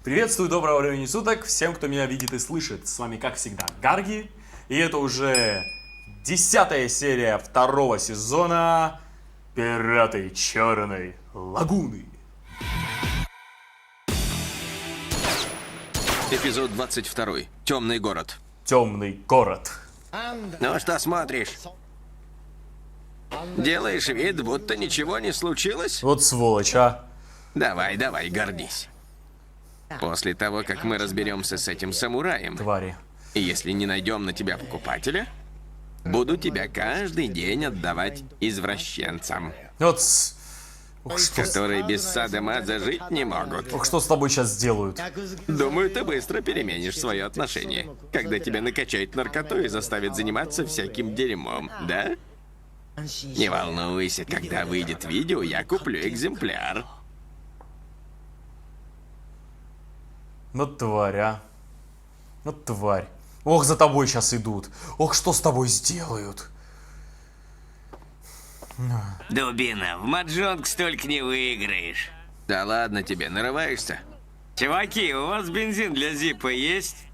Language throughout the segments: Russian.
Приветствую, доброго времени суток всем, кто меня видит и слышит. С вами, как всегда, Гарги. И это уже 10-я серия второго сезона «Пираты Черной Лагуны». Эпизод 22. Темный город. Темный город. Ну что смотришь? Делаешь вид, будто ничего не случилось? Вот сволочь, а. Давай, гордись. После того, как мы разберемся с этим самураем, Твари. и если не найдем на тебя покупателя, буду тебя каждый день отдавать извращенцам, Вот Ох, которые без садомаза жить не могут. что с тобой сейчас сделают? Думаю, ты быстро переменишь свое отношение, когда тебя накачают наркотой и заставят заниматься всяким дерьмом, да? Не волнуйся, когда выйдет видео, я куплю экземпляр. Ну тварь, а. Ну тварь. Ох, за тобой сейчас идут. Ох, что с тобой сделают? Дубина, в маджонг столько не выиграешь. Да ладно тебе, нарываешься? Чуваки, у вас бензин для зипа есть?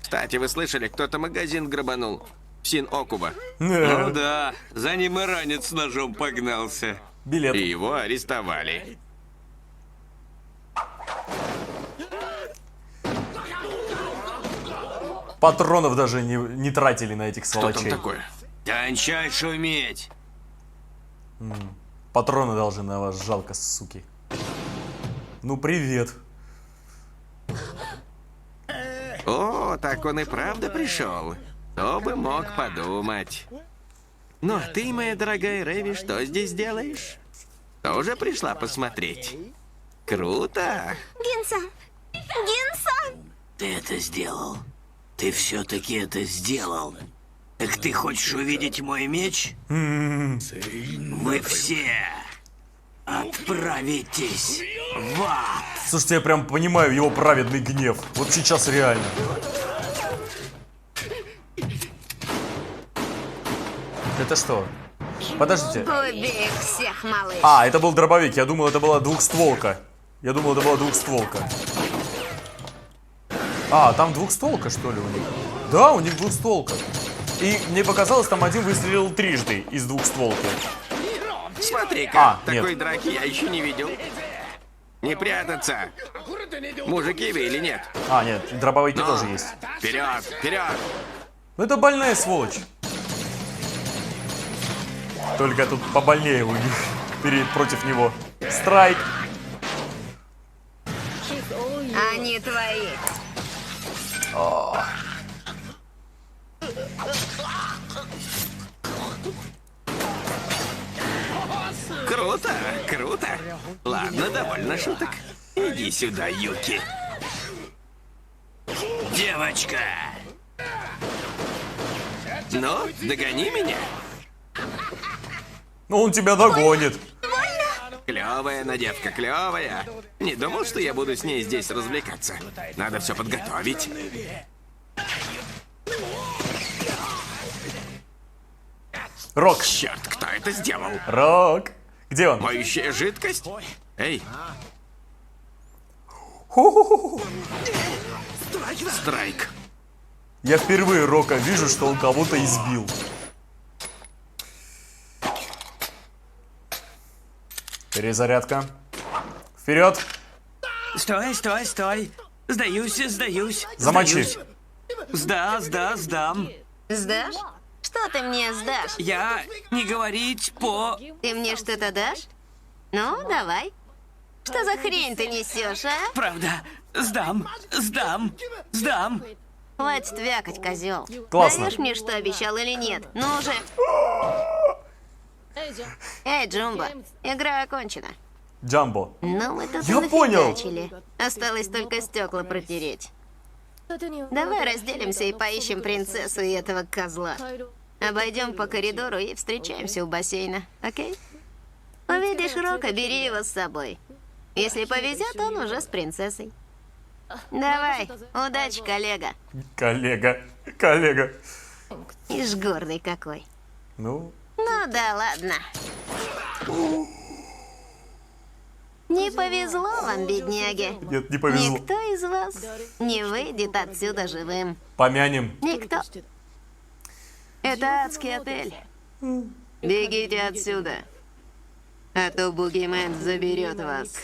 Кстати, вы слышали, кто-то магазин грабанул в Син-Окуба. Ну да, за ним иранец с ножом погнался. Билет. И его арестовали. Патронов даже не тратили на этих Что там сволочей. такое? Кончай шуметь. Патроны должны на вас, жалко, суки. Ну привет. О, так он и правда пришел. Кто бы мог подумать. Ну, а ты, моя дорогая Рэви, что здесь делаешь? Тоже пришла посмотреть? Круто. Гинсан! Гинсан! Ты это сделал. Ты все-таки это сделал. Так ты хочешь увидеть мой меч? Вы все отправитесь в ад. Слушайте, я прям понимаю его праведный гнев. Вот сейчас реально. Это что? Подождите. Убей их всех, малыш! А, это был дробовик. Я думал, это была двухстволка. А, там двухстволка, что ли, у них? Да, у них двухстволка. И мне показалось, там один выстрелил трижды из двухстволки. Смотри-ка, нет. такой драки я еще не видел. Не прятаться. Мужики вы или нет? А, нет, дробовики тоже есть. Вперед, вперед. Ну это больная сволочь. Только тут побольнее у них против него. Страйк. Они твои! Круто, круто. Ладно, довольно шуток. Иди сюда, Юки. Девочка! Ну, догони меня. Ну он тебя догонит. Клевая надевка, клевая. Не думал, что я буду с ней здесь развлекаться. Надо все подготовить. Рок. Черт, кто это сделал? Рок. Где он? Моющая жидкость? Эй, Ху-ху-ху. Страйк. Я впервые Рока вижу, что он кого-то избил. Перезарядка. Вперед. Стой, стой, стой. Сдаюсь. Замочи. Сдам. Сдашь? Что ты мне сдашь? Я не говорить по... Ты мне что-то дашь? Ну, давай. Что за хрень ты несешь, а? Правда. Сдам. Хватит вякать, козел. Классно. Даешь мне, что обещал или нет? Ну уже. Эй, Джумба, игра окончена. Джамбо. Ну, мы тут Я понял. нафигачили. Осталось только стекла протереть. Давай разделимся и поищем принцессу и этого козла. Обойдем по коридору и встречаемся у бассейна, окей? Увидишь Рока, бери его с собой. Если повезет, он уже с принцессой. Давай, удачи, коллега. Коллега. Ишь, гордый какой. Ну, Ну да ладно. Не повезло вам, бедняги. нет, не повезло. Никто из вас не выйдет отсюда живым. Помянем. Никто. Это адский отель. Бегите отсюда, а то Бугимен заберет вас.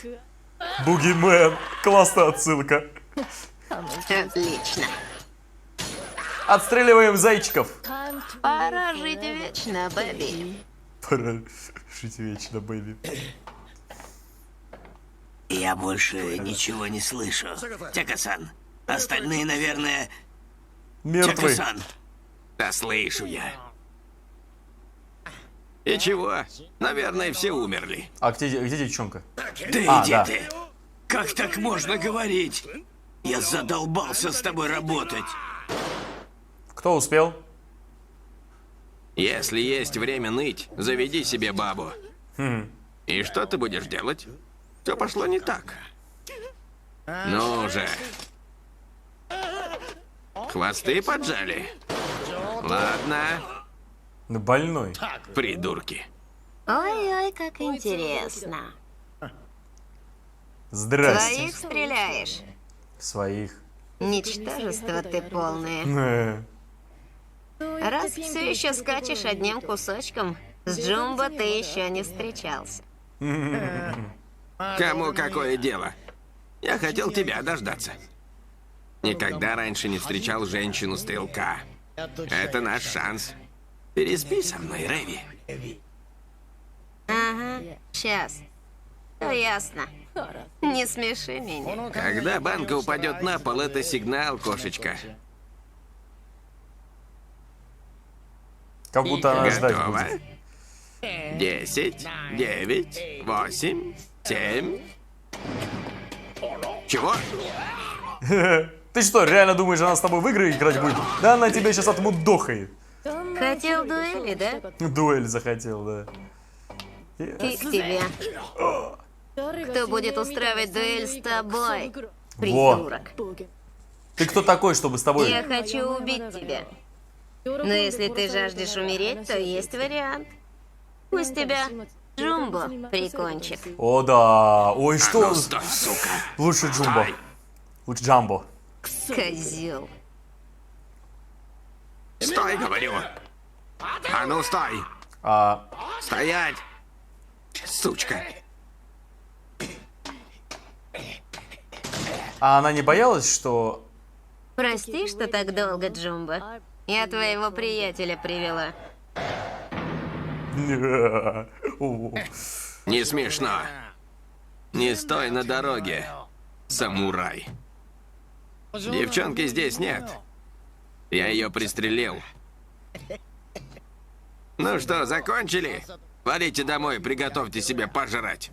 Бугимен. Классная отсылка. Отлично. Отстреливаем зайчиков. Пора жить вечно, Бэби. Пора жить вечно, бэби. Я больше ничего не слышу. Тяка-сан, остальные, наверное... Мертвый. Тяка-сан. Да слышу я. И чего? Наверное, все умерли. А где девчонка? Да А, иди да. ты. Как так можно говорить? Я задолбался с тобой работать. Кто успел? Если есть время ныть, заведи себе бабу. И что ты будешь делать? Все пошло не так. Ну же. Хвосты поджали? Ладно, Ну, больной. придурки. Ой-ой, как интересно. Здрасте. Своих стреляешь? Своих. Ничтожество ты полное. Раз все еще скачешь одним кусочком, с Джумбо ты еще не встречался. Кому какое дело? Я хотел тебя дождаться. Никогда раньше не встречал женщину-стрелка. Это наш шанс. Переспи со мной, Рэви. Ага, сейчас. Все ясно. Не смеши меня. Когда банка упадет на пол, это сигнал, кошечка. Как будто она ждать Готово? будет. 10, 9, 8, 7. Чего? Ты что, реально думаешь, она с тобой в игры играть будет? Да она тебя сейчас отмудохает. Хотел дуэли, да? Дуэль захотел, да. Фиг тебе. Кто будет устраивать дуэль с тобой, Во. придурок? Ты кто такой, чтобы с тобой... Я хочу убить тебя. Но если ты жаждешь умереть, то есть вариант. Пусть тебя Джумбо прикончит. О, да. Ой, что? Ну стой, сука. Лучше Джумбо. Стой. Лучше Джамбо. Козел. Стой, говорю. А ну стой. А, Стоять. Сучка. а она не боялась, что... Прости, что так долго, Джумбо. Я твоего приятеля привела. О, Не смешно. Не стой на дороге, самурай. Девчонки здесь нет. Я ее пристрелил. Ну что, закончили? Валите домой, приготовьте себе пожрать.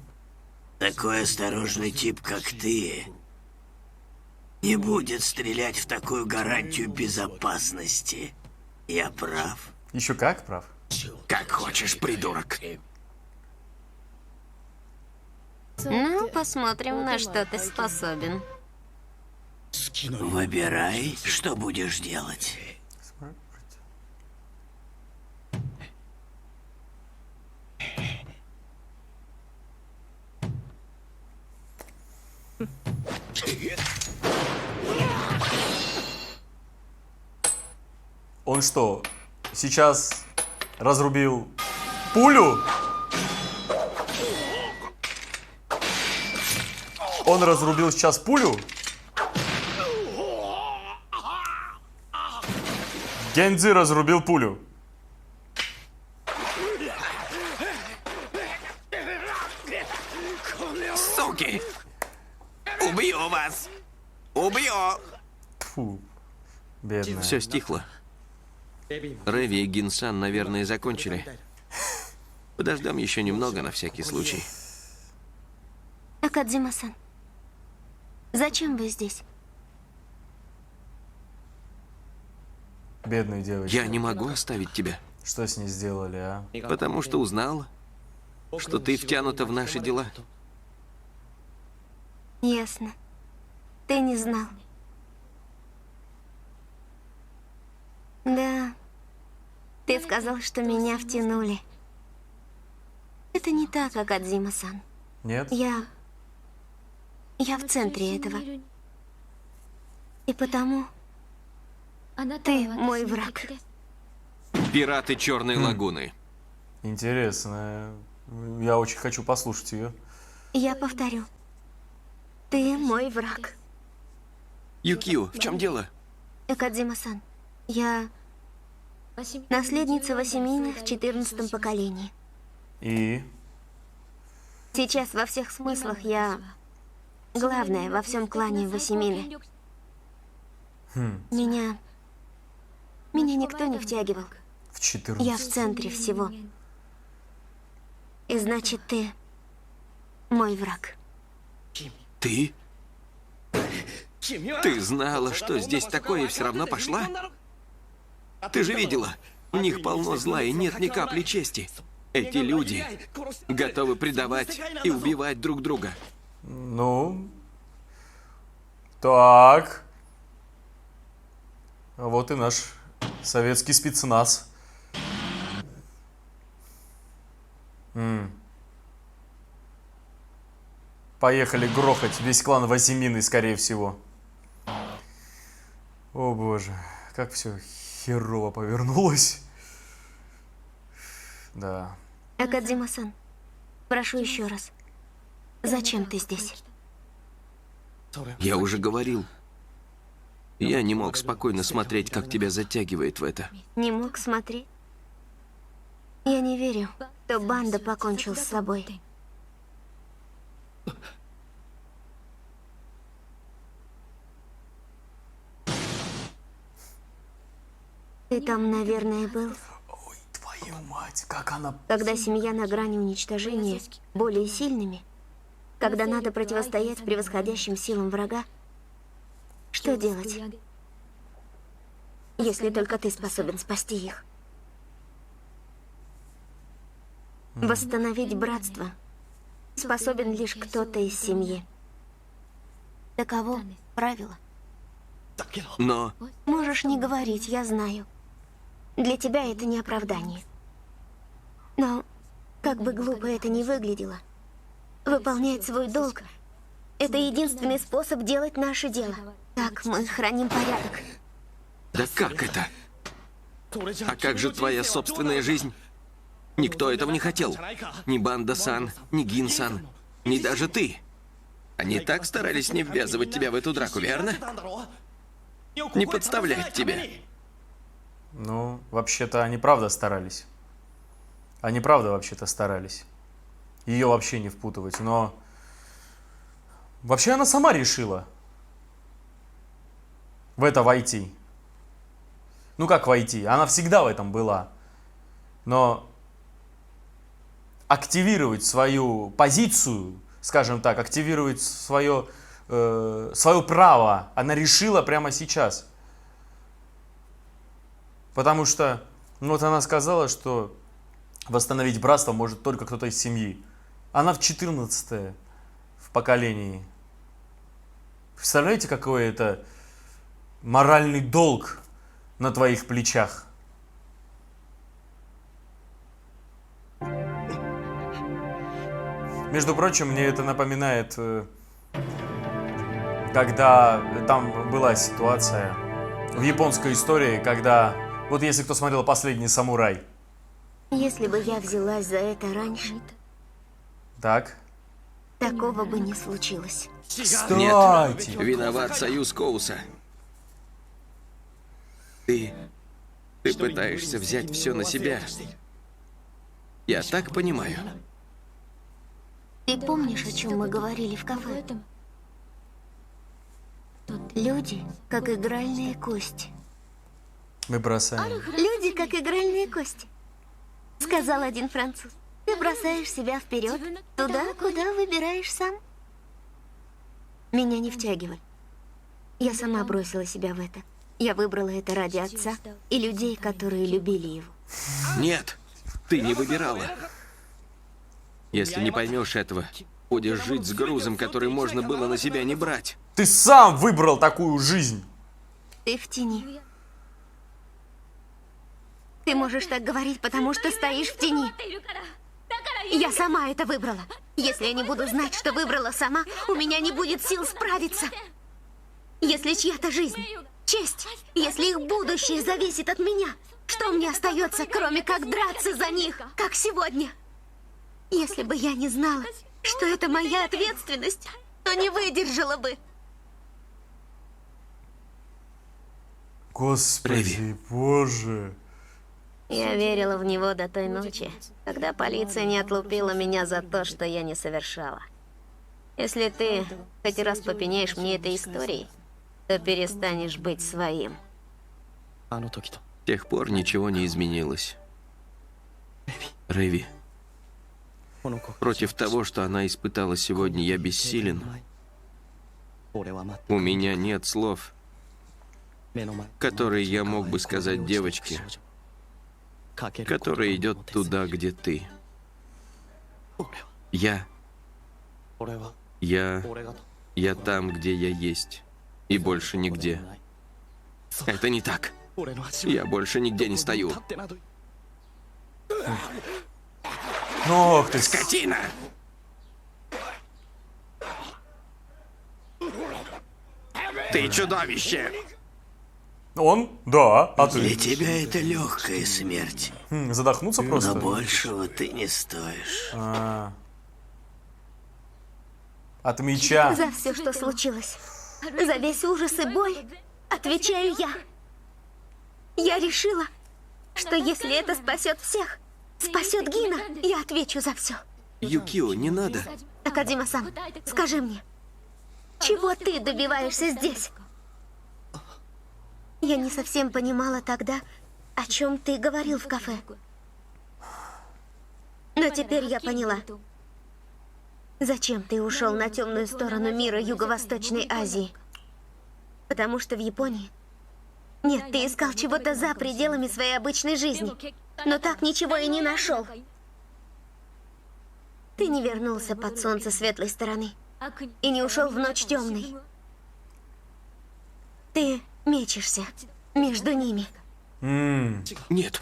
Такой осторожный тип, как ты, не будет стрелять в такую гарантию безопасности. Я прав. Еще как, прав? Как хочешь, придурок. Ну, посмотрим, на что ты способен. Выбирай, что будешь делать. Он что, сейчас разрубил пулю? Он разрубил сейчас пулю? Гензи разрубил пулю. Суки! Убью вас! Убью! Фу, бедная. Все стихло. Рэви и Гинсан, наверное, закончили. Подождем еще немного на всякий случай. Акадзима-сан, зачем вы здесь? Бедная девочка. Я не могу оставить тебя, Что с ней сделали, а? потому что узнал, что ты втянута в наши дела. Ясно. Ты не знал. Да. Ты сказал, что меня втянули. Это не так, Акадзима-сан. Нет? Я в центре этого. И потому ты мой враг. Пираты Черной лагуны. Интересно. Я очень хочу послушать ее. Я повторю. Ты мой враг. Юкио, в чем дело? Экадзима-сан, я наследница Восемины в 14-м поколении. И? Сейчас во всех смыслах я главная во всем клане Восемины. Меня никто не втягивал. В 14. Я в центре всего. И значит, ты мой враг. Ты? Ты знала, что здесь такое, и все равно пошла? Ты же видела, у них полно зла и нет ни капли чести. Эти люди готовы предавать и убивать друг друга. Ну. Так. А вот и наш советский спецназ. Поехали грохать весь клан Восемины, скорее всего. О боже, как все херово повернулось. Да. Акадзима-сан, прошу еще раз. Зачем ты здесь? Я уже говорил. Я не мог спокойно смотреть, как тебя затягивает в это. Не мог смотреть? Я не верю, что Банда покончил с собой. Ты там, наверное, был, Ой, твою мать, как она... когда семья на грани уничтожения более сильными, когда надо противостоять превосходящим силам врага. Что делать, если только ты способен спасти их? Восстановить братство способен лишь кто-то из семьи. Таково правило. Но Можешь не говорить, я знаю. Для тебя это не оправдание. Но, как бы глупо это ни выглядело, выполнять свой долг — это единственный способ делать наше дело. Так мы храним порядок. да как это? А как же твоя собственная жизнь? Никто этого не хотел. Ни Банда-сан, ни Гин-сан, ни даже ты. Они так старались не ввязывать тебя в эту драку, верно? Не подставлять тебя. Ну, вообще-то они правда старались. Они правда вообще-то старались. Ее вообще не впутывать, но... Вообще она сама решила в это войти. Ну как войти? Она всегда в этом была. Но активировать свою позицию, скажем так, активировать свое право, она решила прямо сейчас. Потому что, ну вот она сказала, что восстановить братство может только кто-то из семьи. Она в 14-е в поколении. Представляете, какой это моральный долг на твоих плечах? Между прочим, мне это напоминает, когда там была ситуация в японской истории, когда, вот если кто смотрел «Последний самурай». Если бы я взялась за это раньше, Так. такого бы не случилось. Нет, виноват союз Коуса. Ты пытаешься взять все на себя. Я так понимаю. Ты помнишь, о чем мы говорили в кафе? Люди, как игральные кости. Мы бросаем. Люди, как игральные кости. Сказал один француз. Ты бросаешь себя вперед, туда, куда выбираешь сам. Меня не втягивай. Я сама бросила себя в это. Я выбрала это ради отца и людей, которые любили его. Нет, ты не выбирала. Если не поймешь этого, будешь жить с грузом, который можно было на себя не брать. Ты сам выбрал такую жизнь. Ты в тени. Ты можешь так говорить, потому что стоишь в тени. Я сама это Если я не буду знать, что выбрала сама, у меня не будет сил справиться. Если чья-то жизнь, честь, если их будущее зависит от меня, что мне остается, кроме как драться за них, как сегодня? Если бы я не знала, что это моя ответственность, то не выдержала бы. Господи, боже. Я верила в него до той ночи, когда полиция не отлупила меня за то, что я не совершала. Если ты хоть раз попеняешь мне этой историей, то перестанешь быть своим. С тех пор ничего не изменилось. Рэви, против того, что она испытала сегодня, я бессилен. У меня нет слов, которые я мог бы сказать девочке, которая идет туда, где ты. Я там, где я есть, и больше нигде. Это не так. Я больше нигде не стою. Ну, ох ты, Скотина! Ты чудовище! Он? Да, а Для ты? тебя это легкая смерть. Задохнуться просто? Но большего ты не стоишь. От меча. За все, что случилось, за весь ужас и боль, отвечаю я. Я решила, что если это спасет всех, спасет Гина, я отвечу за все. Юкио, не надо. Акадзима-сан, скажи мне, чего ты добиваешься здесь? Я не совсем понимала тогда, о чем ты говорил в кафе. Но теперь я поняла. Зачем ты ушел на темную сторону мира Юго-Восточной Азии? Потому что в Японии... Нет, ты искал чего-то за пределами своей обычной жизни, но так ничего и не нашел. Ты не вернулся под солнце светлой стороны и не ушел в ночь темной. Ты мечешься между ними. Нет.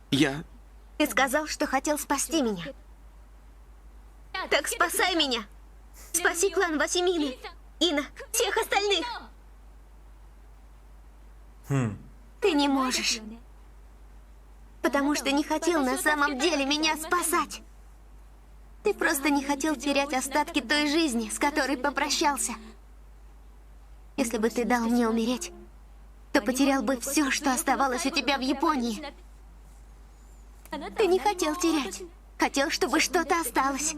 Ты сказал, что хотел спасти меня. Так спасай меня. Спаси клан Васимины, Ина, всех остальных. Ты не можешь. Потому что не хотел на самом деле меня спасать. Ты просто не хотел терять остатки той жизни, с которой попрощался. Если бы ты дал мне умереть, то потерял бы все, что оставалось у тебя в Японии. Ты не хотел терять. Хотел, чтобы что-то осталось.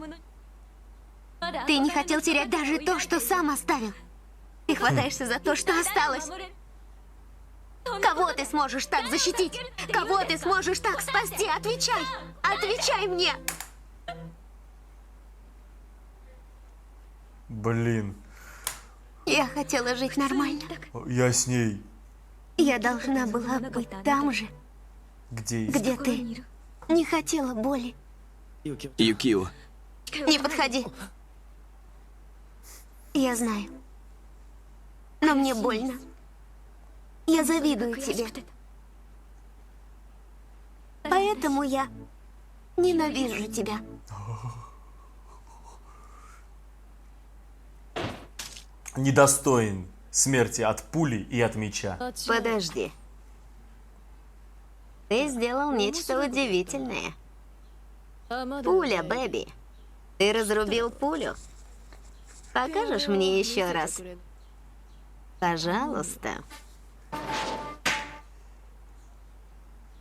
Ты не хотел терять даже то, что сам оставил. Ты хватаешься за то, что осталось. Кого ты сможешь так защитить? Кого ты сможешь так спасти? Отвечай! Отвечай мне! Блин, Я хотела жить нормально. я с ней. Я должна была быть там же, Где есть? где ты. Не хотела боли. Юкио, Не подходи. Я знаю. Но мне больно. Я завидую тебе. Поэтому я ненавижу тебя. Недостоин смерти от пули и от меча. Подожди. Ты сделал нечто удивительное. Пуля, Бэби. Ты разрубил пулю. Покажешь мне еще раз? Пожалуйста.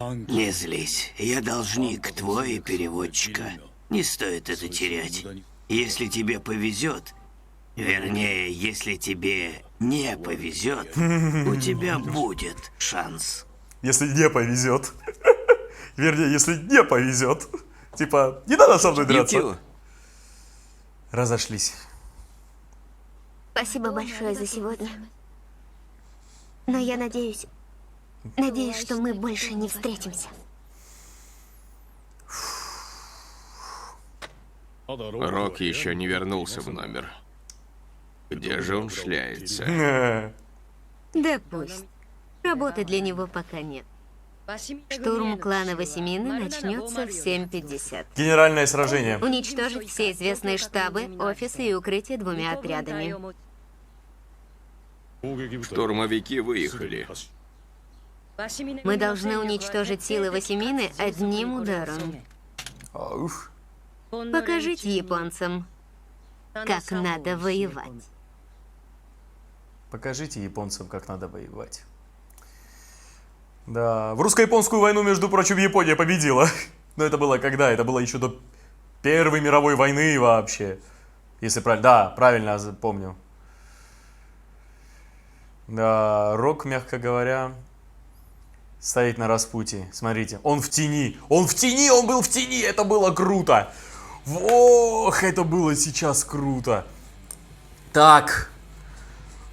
Не злись. Я должник твой и переводчика. Не стоит это терять. Если тебе повезет, вернее, если тебе не повезет, у тебя будет шанс. Если не повезет. Вернее, если не повезет. Типа, не надо со мной драться. Юкио, Разошлись. Спасибо большое за сегодня. Но я надеюсь, что мы больше не встретимся. Рок еще не вернулся в номер. Где же он шляется? Да пусть. Работы для него пока нет. Штурм клана Васимины начнется в 7:50. Генеральное сражение. Уничтожить все известные штабы, офисы и укрытия 2 отрядами. Штурмовики выехали. Мы должны уничтожить силы Восемины одним ударом. Уф. Покажите японцам, как надо воевать. Покажите японцам, как надо воевать. Да, в русско-японскую войну, между прочим, Япония победила. Но это было когда? Это было еще до Первой мировой войны вообще. Если правильно... Да, правильно помню. Да, Рок, мягко говоря, стоит на распутье. Смотрите, он в тени. Он в тени, он был в тени. Это было круто. Ох, это было сейчас круто. Так.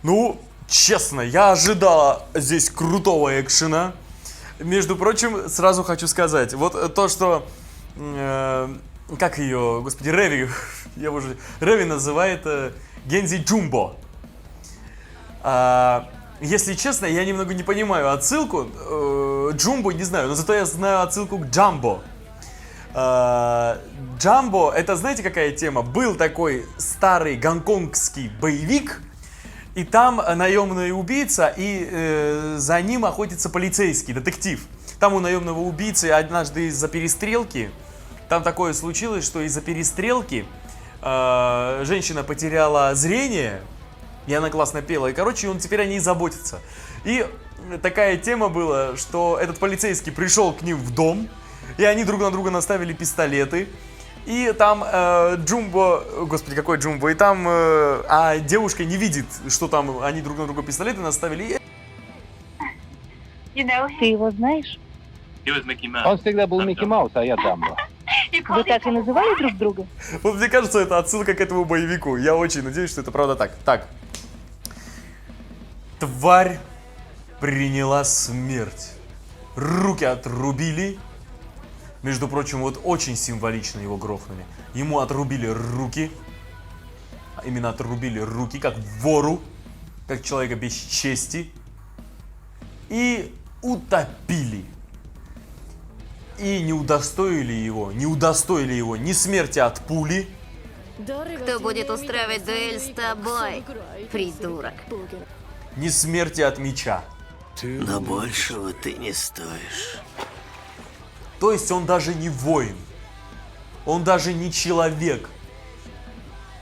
Ну, честно, я ожидала здесь крутого экшена. Между прочим, сразу хочу сказать, вот то, что... как ее, господи, Реви, Реви называет Гензи Джумбо. Если честно, я немного не понимаю отсылку. Джумбо не знаю, но зато я знаю отсылку к Джамбо. Джамбо, это знаете какая тема? Был такой старый гонконгский боевик, и там наемный убийца, и за ним охотится полицейский, детектив. Там у наемного убийцы однажды из-за перестрелки, там такое случилось, что из-за перестрелки женщина потеряла зрение, и она классно пела, и, короче, он теперь о ней заботится. И такая тема была, что этот полицейский пришел к ним в дом, и они друг на друга наставили пистолеты. И там Джумбо, господи, какой Джумбо, и там девушка не видит, что там они друг на друга пистолеты наставили. Ты его знаешь? Он всегда был Микки Маус, а я Дамбо. Вы так и называли друг друга? Вот мне кажется, это отсылка к этому боевику. Я очень надеюсь, что это правда так. Так. Тварь приняла смерть. Руки отрубили. Между прочим, вот очень символично его грохнули. Ему отрубили руки. Именно отрубили руки, как вору. Как человека без чести. И утопили. И не удостоили его ни смерти от пули. Кто будет устраивать дуэль с тобой, придурок? Ни смерти от меча. Но большего ты не стоишь. То есть он даже не воин. Он даже не человек.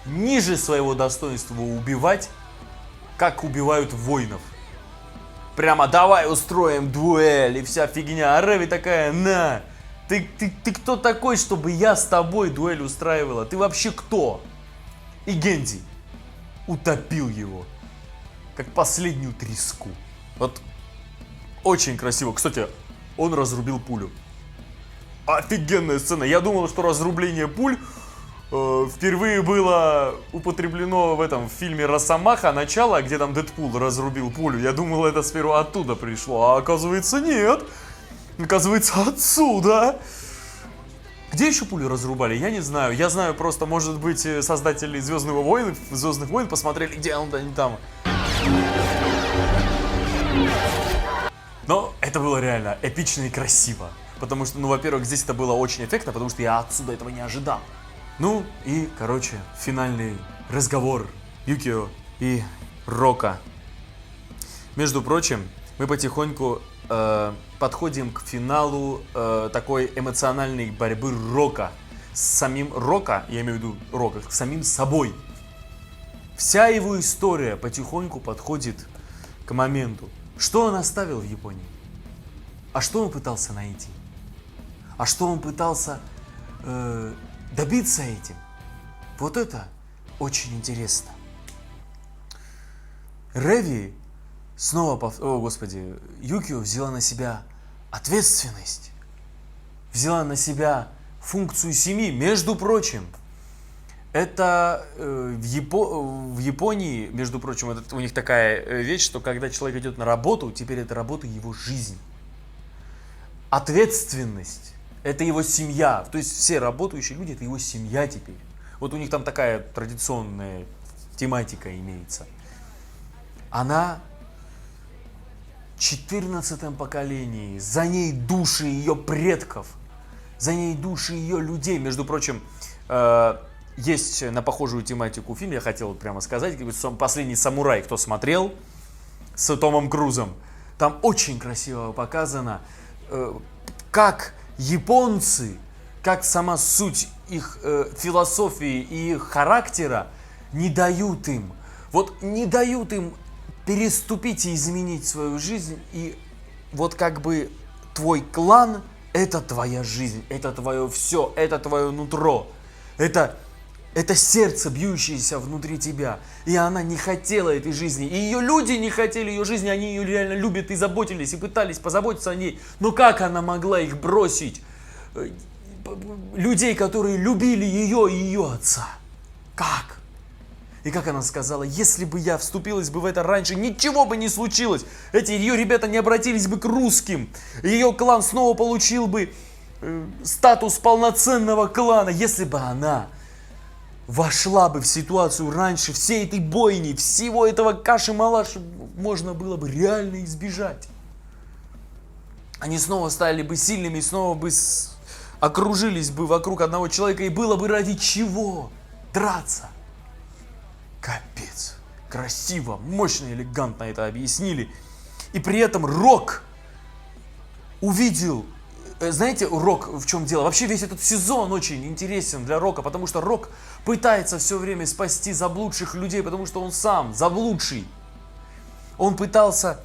Ниже своего достоинства убивать, как убивают воинов. Прямо давай устроим дуэль и вся фигня. А Реви такая, на, ты кто такой, чтобы я с тобой дуэль устраивала? Ты вообще кто? И Гензи утопил его, как последнюю треску. Вот очень красиво. Кстати, он разрубил пулю. Офигенная сцена. Я думал, что разрубление пуль впервые было употреблено в этом фильме «Росомаха. Начало», где там Дэдпул разрубил пулю. Я думал, это сперва оттуда пришло, а оказывается нет. Оказывается, отсюда. Где еще пулю разрубали? Я не знаю. Я знаю просто, может быть, создатели «Звездных войн» посмотрели, где они там. Но это было реально эпично и красиво. Потому что, ну, во-первых, здесь это было очень эффектно, потому что я отсюда этого не ожидал. Ну и, короче, финальный разговор Юкио и Рока. Между прочим, мы потихоньку подходим к финалу такой эмоциональной борьбы Рока с самим Рока, я имею в виду Рока, с самим собой. Вся его история потихоньку подходит к моменту. Что он оставил в Японии? А что он пытался найти? А что он пытался добиться этим? Вот это очень интересно. Реви снова, Юкио взяла на себя ответственность. Взяла на себя функцию семьи. Между прочим, это в Японии, между прочим, у них такая вещь, что когда человек идет на работу, теперь эта работа его жизнь. Ответственность – это его семья. То есть все работающие люди – это его семья теперь. Вот у них там такая традиционная тематика имеется. Она в 14-м поколении, за ней души ее предков, за ней души ее людей. Между прочим, есть на похожую тематику фильм, я хотел прямо сказать, «Последний самурай», кто смотрел, с Томом Крузом. Там очень красиво показано, как японцы, как сама суть их философии и их характера не дают им переступить и изменить свою жизнь. И вот как бы твой клан – это твоя жизнь, это твое все, это твое нутро, это сердце, бьющееся внутри тебя. И она не хотела этой жизни, и ее люди не хотели ее жизни, они ее реально любят и заботились, и пытались позаботиться о ней. Но как она могла их бросить? Людей, которые любили ее и ее отца. Как? И как она сказала, если бы я вступилась бы в это раньше, ничего бы не случилось. Эти ее ребята не обратились бы к русским. Ее клан снова получил бы статус полноценного клана. Если бы она вошла бы в ситуацию раньше, всей этой бойни, всего этого каши-малаши можно было бы реально избежать. Они снова стали бы сильными, снова бы окружились бы вокруг одного человека, и было бы ради чего драться. Капец. Красиво, мощно, элегантно это объяснили. И при этом Рок увидел... Знаете, Рок в чем дело? Вообще весь этот сезон очень интересен для Рока, потому что Рок пытается все время спасти заблудших людей, потому что он сам заблудший. Он пытался...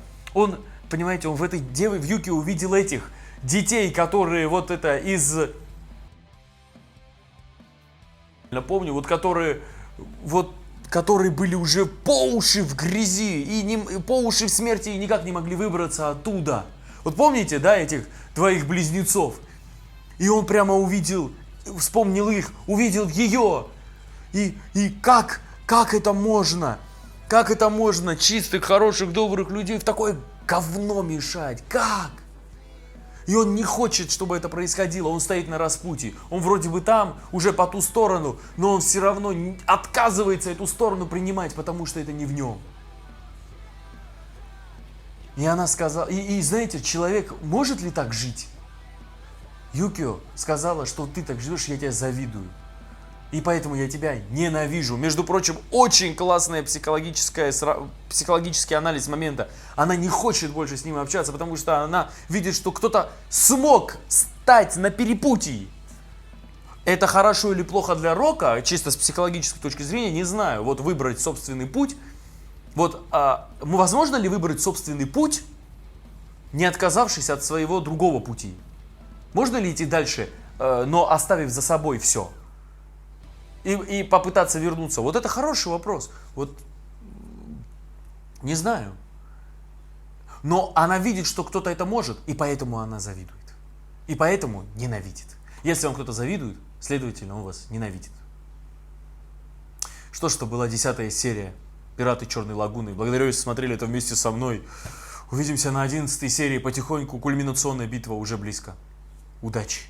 Понимаете, он в этой деве, в Юке увидел этих детей, которые вот это из... Напомню, вот которые... которые были уже по уши в грязи, и по уши в смерти, и никак не могли выбраться оттуда. Вот помните, да, этих двоих близнецов? И он прямо увидел, вспомнил их, увидел ее. И как это можно? Как это можно чистых, хороших, добрых людей в такое говно мешать? Как? И он не хочет, чтобы это происходило. Он стоит на распутье. Он вроде бы там, уже по ту сторону, но он все равно отказывается эту сторону принимать, потому что это не в нем. И она сказала... И знаете, человек может ли так жить? Юкио сказала, что ты так живешь, я тебя завидую. И поэтому я тебя ненавижу. Между прочим, очень классный психологический анализ момента. Она не хочет больше с ним общаться, потому что она видит, что кто-то смог стать на перепутье. Это хорошо или плохо для Рока, чисто с психологической точки зрения, не знаю. Вот выбрать собственный путь. Возможно ли выбрать собственный путь, не отказавшись от своего другого пути? Можно ли идти дальше, но оставив за собой все? И попытаться вернуться. Вот это хороший вопрос. Вот не знаю. Но она видит, что кто-то это может, и поэтому она завидует. И поэтому ненавидит. Если вам кто-то завидует, следовательно, он вас ненавидит. Что ж, это была 10-я серия «Пираты Черной лагуны». Благодарю, что смотрели это вместе со мной. Увидимся на 11-й серии. Потихоньку кульминационная битва уже близко. Удачи!